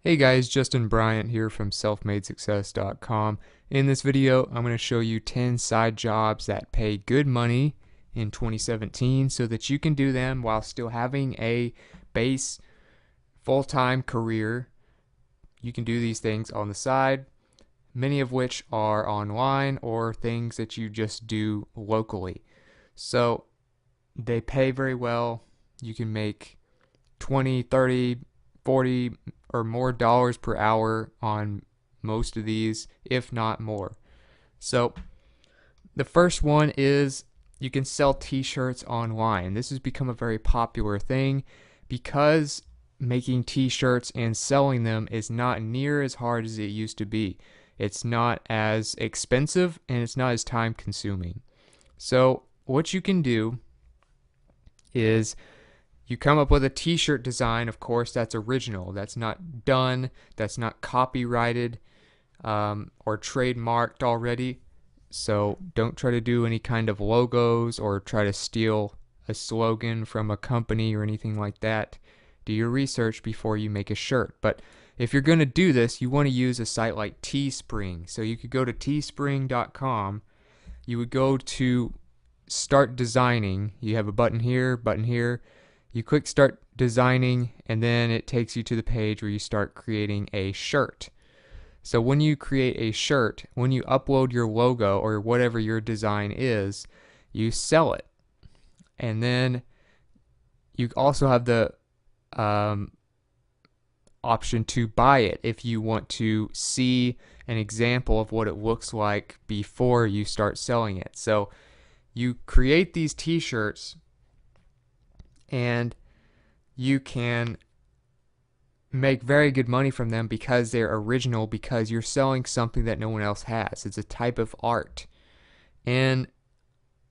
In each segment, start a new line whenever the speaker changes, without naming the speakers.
Hey guys, Justin Bryant here from selfmadesuccess.com. In this video, I'm going to show you 10 side jobs that pay good money in 2017 so that you can do them while still having a base full-time career. You can do these things on the side, many of which are online or things that you just do locally. So they pay very well. You can make 20, 30, 40 or more dollars per hour on most of these, if not more. So the first one is you can sell t-shirts online. This has become a very popular thing because making t-shirts and selling them is not near as hard as it used to be. It's not as expensive and it's not as time consuming. So what you can do is you come up with a t-shirt design, of course, that's original. That's not done, that's not copyrighted or trademarked already. So don't try to do any kind of logos or try to steal a slogan from a company or anything like that. Do your research before you make a shirt. But if you're going to do this, you want to use a site like Teespring. So you could go to teespring.com. You would go to start designing. You have a button here, button here. You click start designing and then it takes you to the page where you start creating a shirt. So when you create a shirt, when you upload your logo or whatever your design is, you sell it. And then you also have the option to buy it if you want to see an example of what it looks like before you start selling it. So you create these t-shirts and you can make very good money from them because they're original, because you're selling something that no one else has. It's a type of art. And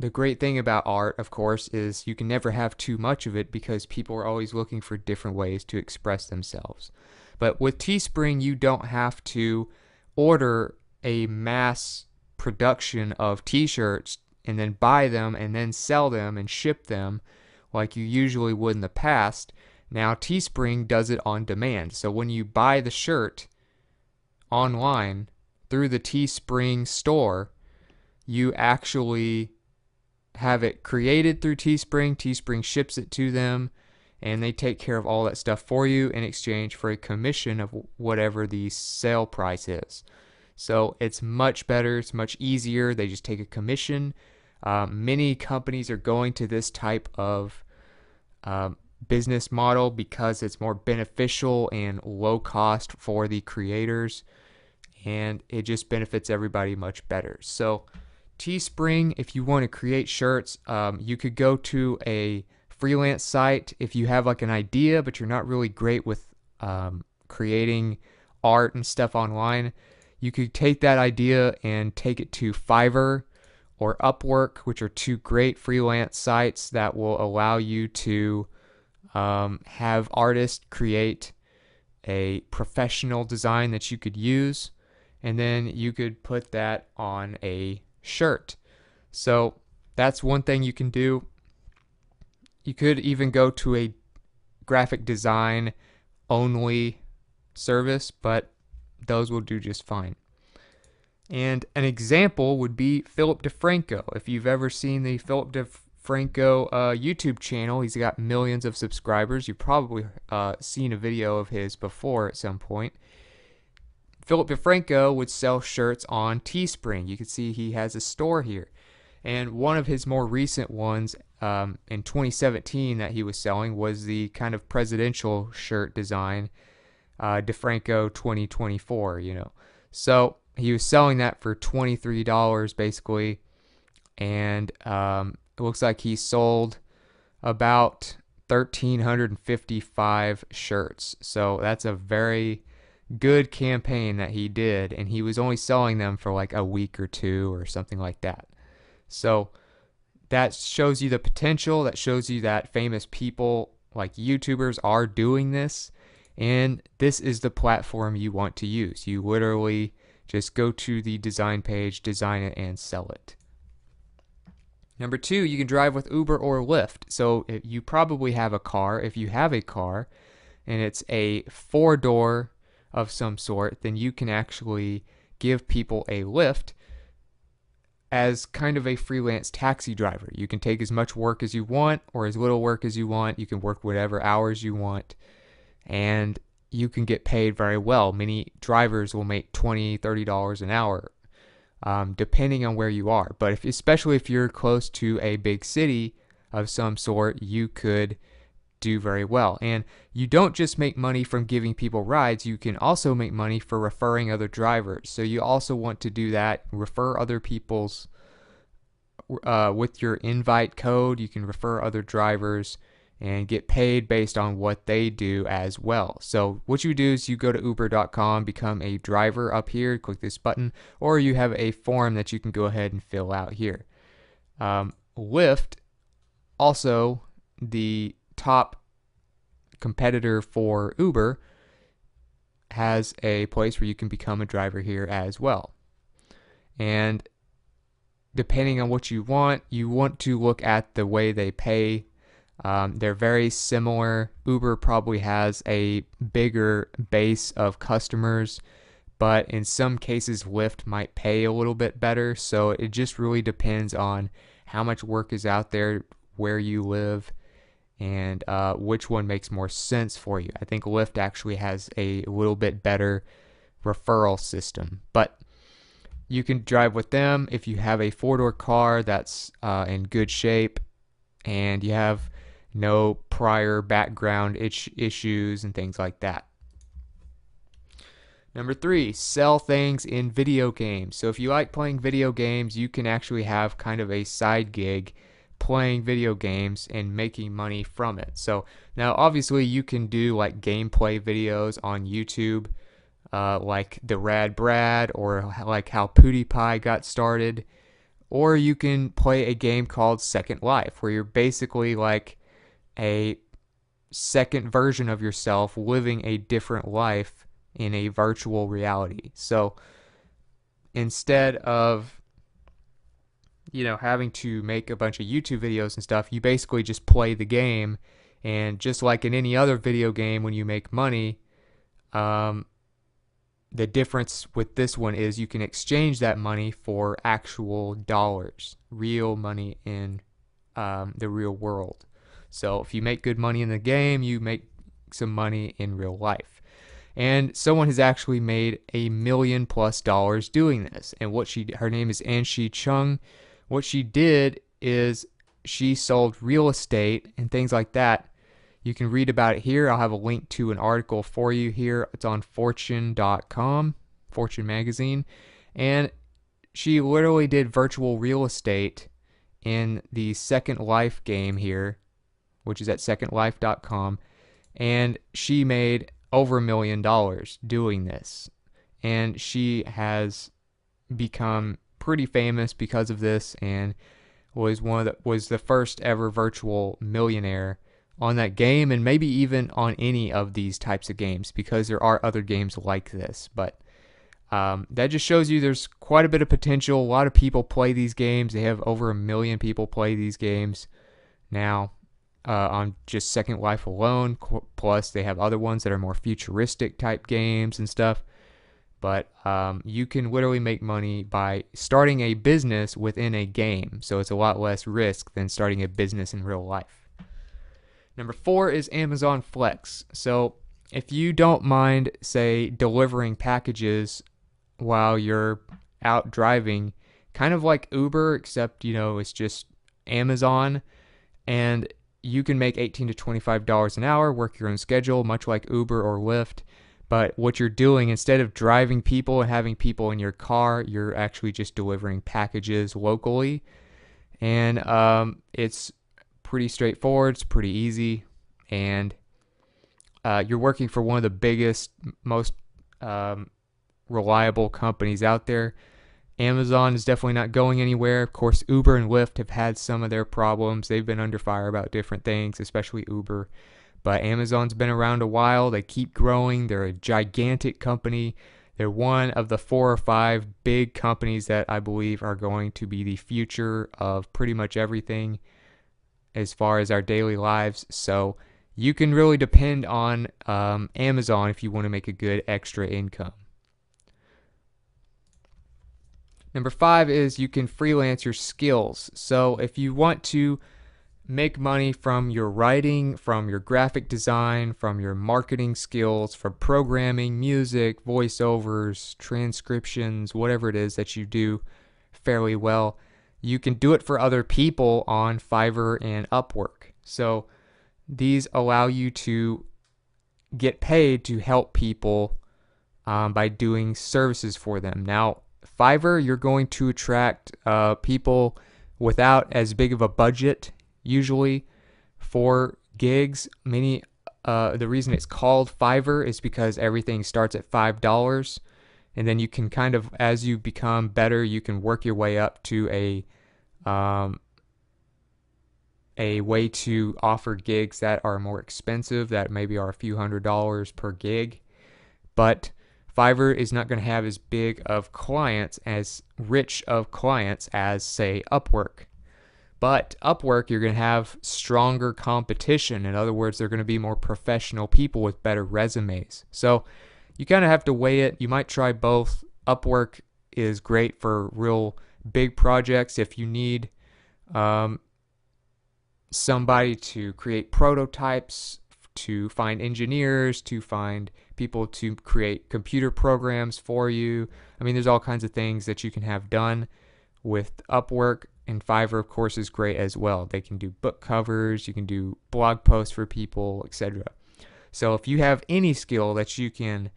the great thing about art, of course, is you can never have too much of it because people are always looking for different ways to express themselves. But with Teespring, you don't have to order a mass production of t-shirts and then buy them and then sell them and ship them like you usually would in the past. Now Teespring does it on demand. So when you buy the shirt online through the Teespring store, you actually have it created through Teespring. Teespring ships it to them and they take care of all that stuff for you in exchange for a commission of whatever the sale price is. So it's much better, it's much easier. They just take a commission. Many companies are going to this type of business model because it's more beneficial and low cost for the creators, and it just benefits everybody much better. So Teespring, if you want to create shirts, you could go to a freelance site if you have like an idea but you're not really great with creating art and stuff online. You could take that idea and take it to Fiverr or Upwork, which are two great freelance sites that will allow you to have artists create a professional design that you could use, and then you could put that on a shirt. So that's one thing you can do. You could even go to a graphic design only service, but those will do just fine. And an example would be Philip DeFranco. If you've ever seen the Philip DeFranco YouTube channel, he's got millions of subscribers. You've probably seen a video of his before at some point. Philip DeFranco would sell shirts on Teespring. You can see he has a store here. And one of his more recent ones in 2017 that he was selling was the kind of presidential shirt design, DeFranco 2024, you know. So he was selling that for $23 basically, and it looks like he sold about 1,355 shirts. So that's a very good campaign that he did, and he was only selling them for like a week or two or something like that. So that shows you the potential. That shows you that famous people like YouTubers are doing this, and this is the platform you want to use. You literally just go to the design page, design it, and sell it. Number two, you can drive with Uber or Lyft. So you probably have a car. If you have a car and it's a four-door of some sort, then you can actually give people a lift as kind of a freelance taxi driver. You can take as much work as you want or as little work as you want. You can work whatever hours you want, and you can get paid very well. Many drivers will make $20, $30 an hour, depending on where you are. But especially if you're close to a big city of some sort, you could do very well. And you don't just make money from giving people rides, you can also make money for referring other drivers. So you also want to do that, refer other people's with your invite code. You can refer other drivers and get paid based on what they do as well. So what you do is you go to uber.com, become a driver up here, click this button, or you have a form that you can go ahead and fill out here. Lyft, also the top competitor for Uber, has a place where you can become a driver here as well. And depending on what you want to look at the way they pay. They're very similar. Uber probably has a bigger base of customers, but in some cases Lyft might pay a little bit better. So it just really depends on how much work is out there, where you live, and which one makes more sense for you. I think Lyft actually has a little bit better referral system, but you can drive with them if you have a four-door car that's in good shape and you have no prior background issues and things like that. Number 3, sell things in video games. So if you like playing video games, you can actually have kind of a side gig playing video games and making money from it. So now obviously you can do like gameplay videos on YouTube, like the Rad Brad, or like how PewDiePie got started, or you can play a game called Second Life, where you're basically like a second version of yourself living a different life in a virtual reality. So instead of having to make a bunch of YouTube videos and stuff, you basically just play the game. And just like in any other video game, when you make money, the difference with this one is you can exchange that money for actual dollars, real money in the real world. So if you make good money in the game, you make some money in real life. And someone has actually made $1 million+ doing this. And her name is Anshi Chung. What she did is she sold real estate and things like that. You can read about it here. I'll have a link to an article for you here. It's on fortune.com, Fortune magazine. And she literally did virtual real estate in the Second Life game here, which is at secondlife.com. And she made over $1 million doing this. And she has become pretty famous because of this, and was the first ever virtual millionaire on that game, and maybe even on any of these types of games, because there are other games like this. But that just shows you there's quite a bit of potential. A lot of people play these games. They have over 1 million people play these games now on just Second Life alone. Plus they have other ones that are more futuristic type games and stuff. But you can literally make money by starting a business within a game. So it's a lot less risk than starting a business in real life. Number 4 is Amazon Flex. So if you don't mind, say, delivering packages while you're out driving, kind of like Uber, except, it's just Amazon, and you can make $18 to $25 an hour, work your own schedule, much like Uber or Lyft. But what you're doing, instead of driving people and having people in your car, you're actually just delivering packages locally. And it's pretty straightforward. It's pretty easy. And you're working for one of the biggest, most reliable companies out there. Amazon is definitely not going anywhere. Of course, Uber and Lyft have had some of their problems. They've been under fire about different things, especially Uber. But Amazon's been around a while. They keep growing. They're a gigantic company. They're one of the 4 or 5 big companies that I believe are going to be the future of pretty much everything as far as our daily lives. So you can really depend on Amazon if you want to make a good extra income. Number 5 is you can freelance your skills. So if you want to make money from your writing, from your graphic design, from your marketing skills, from programming, music, voiceovers, transcriptions, whatever it is that you do fairly well, you can do it for other people on Fiverr and Upwork. So these allow you to get paid to help people by doing services for them. Now, Fiverr, you're going to attract people without as big of a budget usually for gigs. The reason it's called Fiverr is because everything starts at $5, and then you can kind of, as you become better, you can work your way up to a way to offer gigs that are more expensive, that maybe are a few $100s per gig. But Fiverr is not going to have as big of clients, as rich of clients as, say, Upwork. But Upwork, you're going to have stronger competition. In other words, they're going to be more professional people with better resumes. So you kind of have to weigh it. You might try both. Upwork is great for real big projects. If you need somebody to create prototypes, to find engineers, to find people to create computer programs for you. I mean, there's all kinds of things that you can have done with Upwork, and Fiverr, of course, is great as well. They can do book covers, you can do blog posts for people, etc. So if you have any skill that you can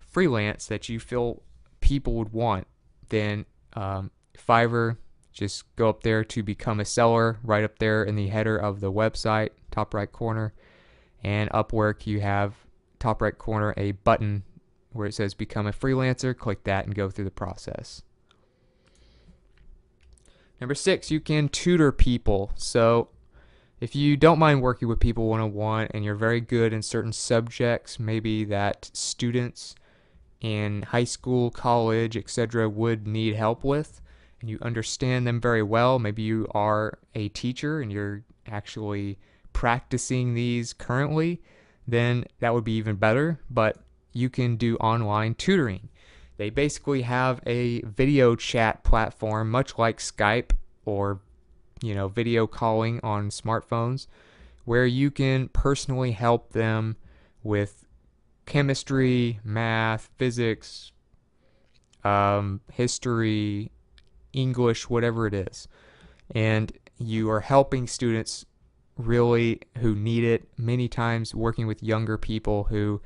freelance that you feel people would want, then Fiverr, just go up there to become a seller, right up there in the header of the website, top right corner. And Upwork, you have top right corner a button where it says become a freelancer. Click that and go through the process. Number 6, you can tutor people. So if you don't mind working with people one-on-one and you're very good in certain subjects, maybe that students in high school, college, etc. would need help with, and you understand them very well, maybe you are a teacher and you're actually practicing these currently, then that would be even better. But you can do online tutoring. They basically have a video chat platform, much like Skype or video calling on smartphones, where you can personally help them with chemistry, math, physics, history, English, whatever it is. And you are helping students really who need it, many times working with younger people who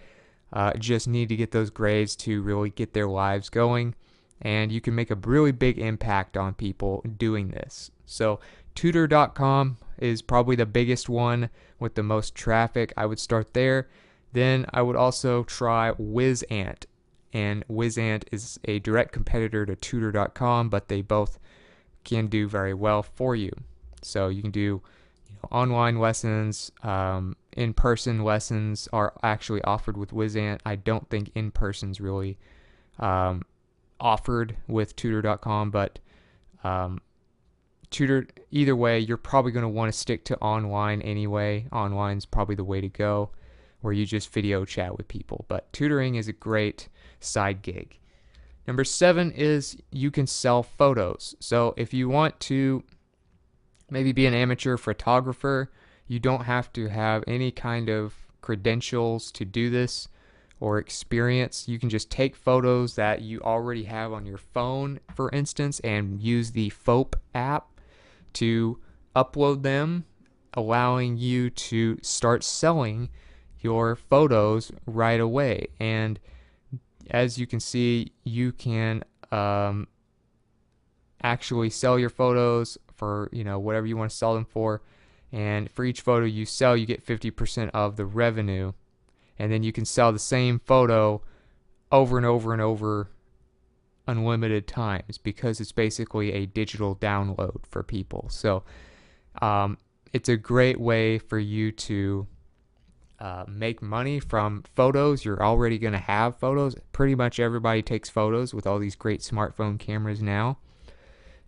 just need to get those grades to really get their lives going. And you can make a really big impact on people doing this. So tutor.com is probably the biggest one with the most traffic. I would start there. Then I would also try Wizant. And Wizant is a direct competitor to tutor.com, but they both can do very well for you. So you can do online lessons, in-person lessons are actually offered with Wizant. I don't think in-person's really offered with tutor.com, but tutor, either way, you're probably going to want to stick to online anyway. Online's probably the way to go, where you just video chat with people. But tutoring is a great side gig. Number 7 is you can sell photos. So if you want to maybe be an amateur photographer, you don't have to have any kind of credentials to do this or experience. You can just take photos that you already have on your phone, for instance, and use the FOAP app to upload them, allowing you to start selling your photos right away. And as you can see, you can actually sell your photos for whatever you want to sell them for, and for each photo you sell, you get 50% of the revenue, and then you can sell the same photo over and over and over unlimited times, because it's basically a digital download for people. So it's a great way for you to make money from photos. You're already going to have photos. Pretty much everybody takes photos with all these great smartphone cameras now.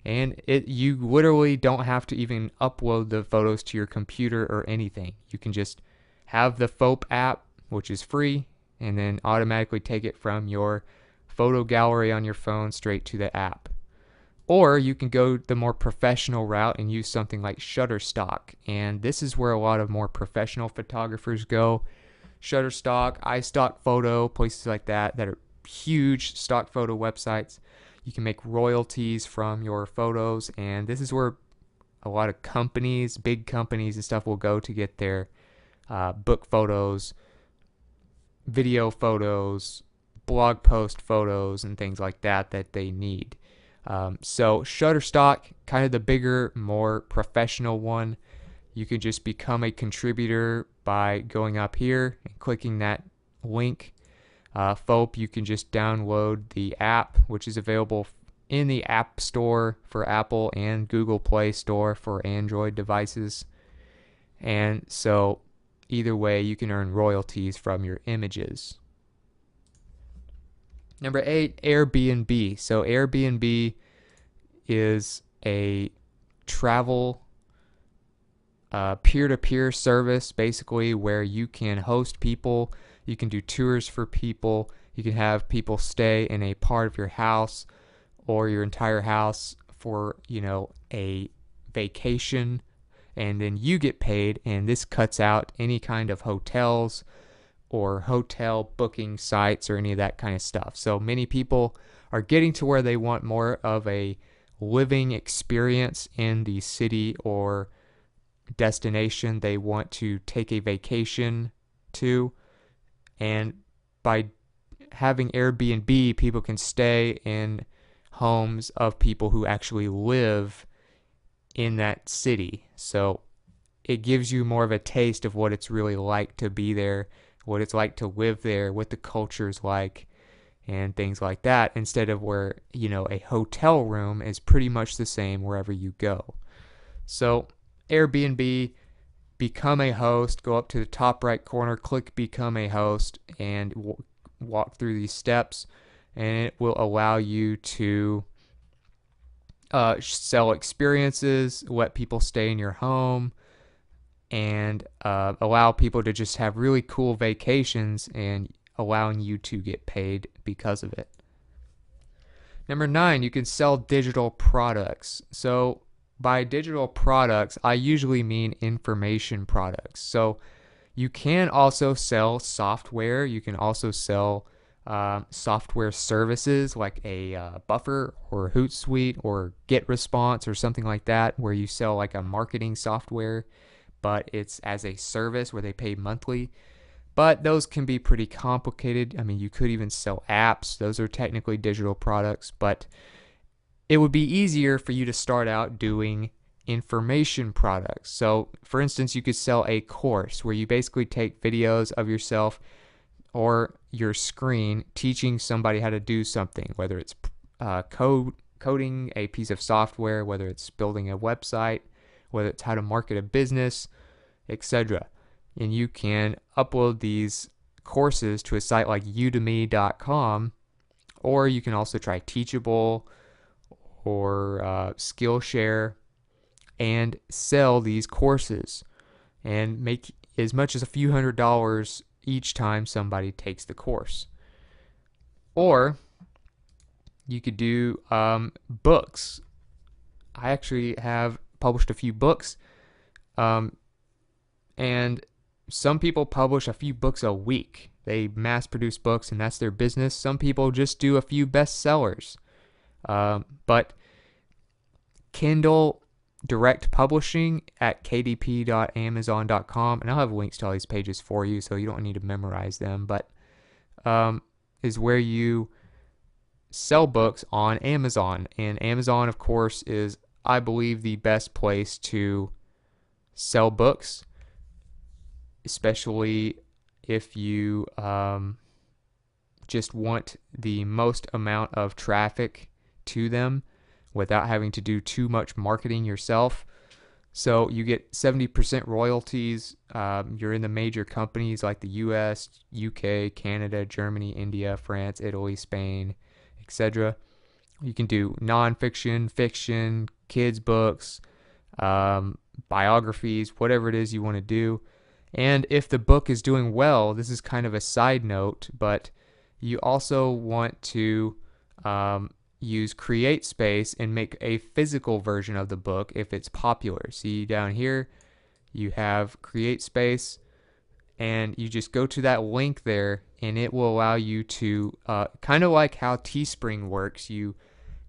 And you literally don't have to even upload the photos to your computer or anything. You can just have the FOAP app, which is free, and then automatically take it from your photo gallery on your phone straight to the app. Or you can go the more professional route and use something like Shutterstock. And this is where a lot of more professional photographers go. Shutterstock, iStock Photo, places like that are huge stock photo websites. You can make royalties from your photos, and this is where a lot of companies, big companies and stuff will go to get their book photos, video photos, blog post photos, and things like that they need. So Shutterstock, kind of the bigger, more professional one. You can just become a contributor by going up here and clicking that link. FOAP, you can just download the app, which is available in the App Store for Apple and Google Play Store for Android devices. And so either way, you can earn royalties from your images. Number 8, Airbnb. So Airbnb is a travel peer-to-peer service, basically, where you can host people, you can do tours for people, you can have people stay in a part of your house or your entire house for, a vacation, and then you get paid, and this cuts out any kind of hotels or hotel booking sites or any of that kind of stuff. So many people are getting to where they want more of a living experience in the city or destination they want to take a vacation to. And by having Airbnb, people can stay in homes of people who actually live in that city. So it gives you more of a taste of what it's really like to be there, what it's like to live there, what the culture's like, and things like that, instead of where, a hotel room is pretty much the same wherever you go. So Airbnb, become a host, go up to the top right corner, click become a host, and walk through these steps, and it will allow you to sell experiences, let people stay in your home, and allow people to just have really cool vacations, and allowing you to get paid because of it. Number 9, you can sell digital products. So by digital products, I usually mean information products. So you can also sell software. You can also sell software services like a Buffer or Hootsuite or GetResponse or something like that, where you sell like a marketing software, but it's as a service where they pay monthly. But those can be pretty complicated. I mean, you could even sell apps. Those are technically digital products, but it would be easier for you to start out doing information products. So, for instance, you could sell a course where you basically take videos of yourself or your screen teaching somebody how to do something, whether it's coding a piece of software, whether it's building a website, whether it's how to market a business, etc. And you can upload these courses to a site like udemy.com, or you can also try Teachable or Skillshare and sell these courses and make as much as a few $100s each time somebody takes the course. Or you could do books. I actually have published a few books, and some people publish a few books a week. They mass produce books and that's their business. Some people just do a few bestsellers. But Kindle direct publishing at kdp.amazon.com, and I'll have links to all these pages for you so you don't need to memorize them, but is where you sell books on Amazon. And Amazon, of course, is, I believe, the best place to sell books, especially if you just want the most amount of traffic to them without having to do too much marketing yourself. So you get 70% royalties. You're in the major companies like the US, UK, Canada, Germany, India, France, Italy, Spain, etc. You can do nonfiction, fiction, kids books, biographies, whatever it is you want to do. And if the book is doing well, this is kind of a side note, but you also want to use CreateSpace and make a physical version of the book if it's popular. See down here, you have CreateSpace, and you just go to that link there, and it will allow you to, kind of like how Teespring works, you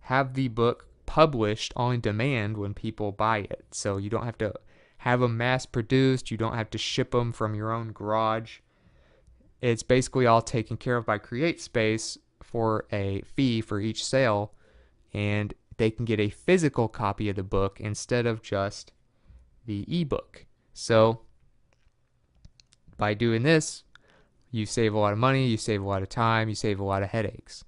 have the book published on demand when people buy it. So you don't have to have them mass produced, you don't have to ship them from your own garage. It's basically all taken care of by CreateSpace for a fee for each sale, and they can get a physical copy of the book instead of just the ebook. So by doing this, you save a lot of money, you save a lot of time, you save a lot of headaches.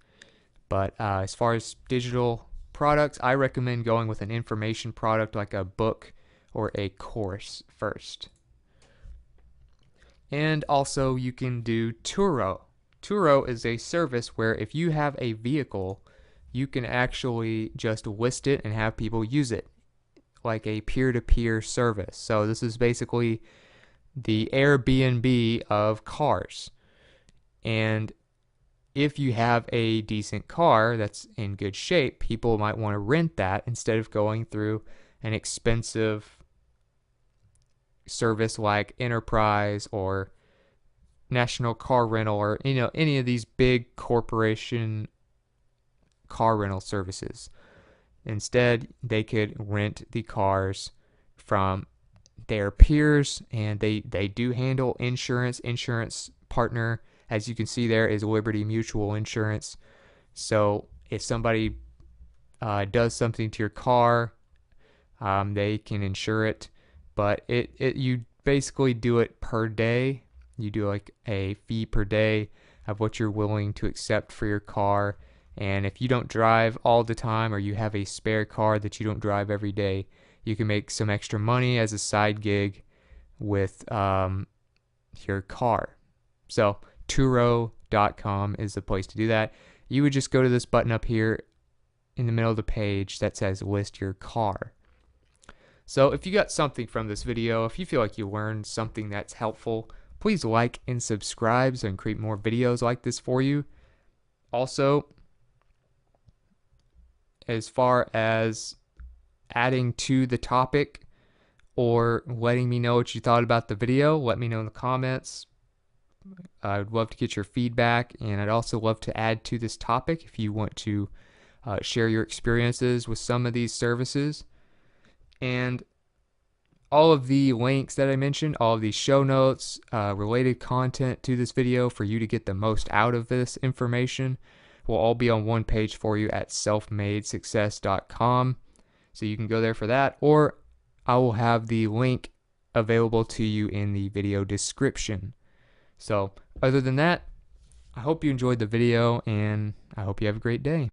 But as far as digital products, I recommend going with an information product like a book or a course first. And also you can do Turo. Turo is a service where if you have a vehicle, you can actually just list it and have people use it, like a peer-to-peer service. So this is basically the Airbnb of cars. And if you have a decent car that's in good shape, people might want to rent that instead of going through an expensive service like Enterprise or National Car Rental, or any of these big corporation car rental services. Instead, they could rent the cars from their peers, and they do handle insurance. Insurance partner, as you can see there, is Liberty Mutual Insurance. So if somebody does something to your car, they can insure it. But you basically do it per day. You do like a fee per day of what you're willing to accept for your car. And if you don't drive all the time, or you have a spare car that you don't drive every day, you can make some extra money as a side gig with your car. So Turo.com is the place to do that. You would just go to this button up here in the middle of the page that says list your car. So if you got something from this video, if you feel like you learned something that's helpful, please like and subscribe so I can create more videos like this for you. Also, as far as adding to the topic or letting me know what you thought about the video, let me know in the comments. I'd love to get your feedback, and I'd also love to add to this topic if you want to share your experiences with some of these services. And all of the links that I mentioned, all of these show notes, related content to this video for you to get the most out of this information will all be on one page for you at selfmadesuccess.com. So you can go there for that, or I will have the link available to you in the video description. So other than that, I hope you enjoyed the video, and I hope you have a great day.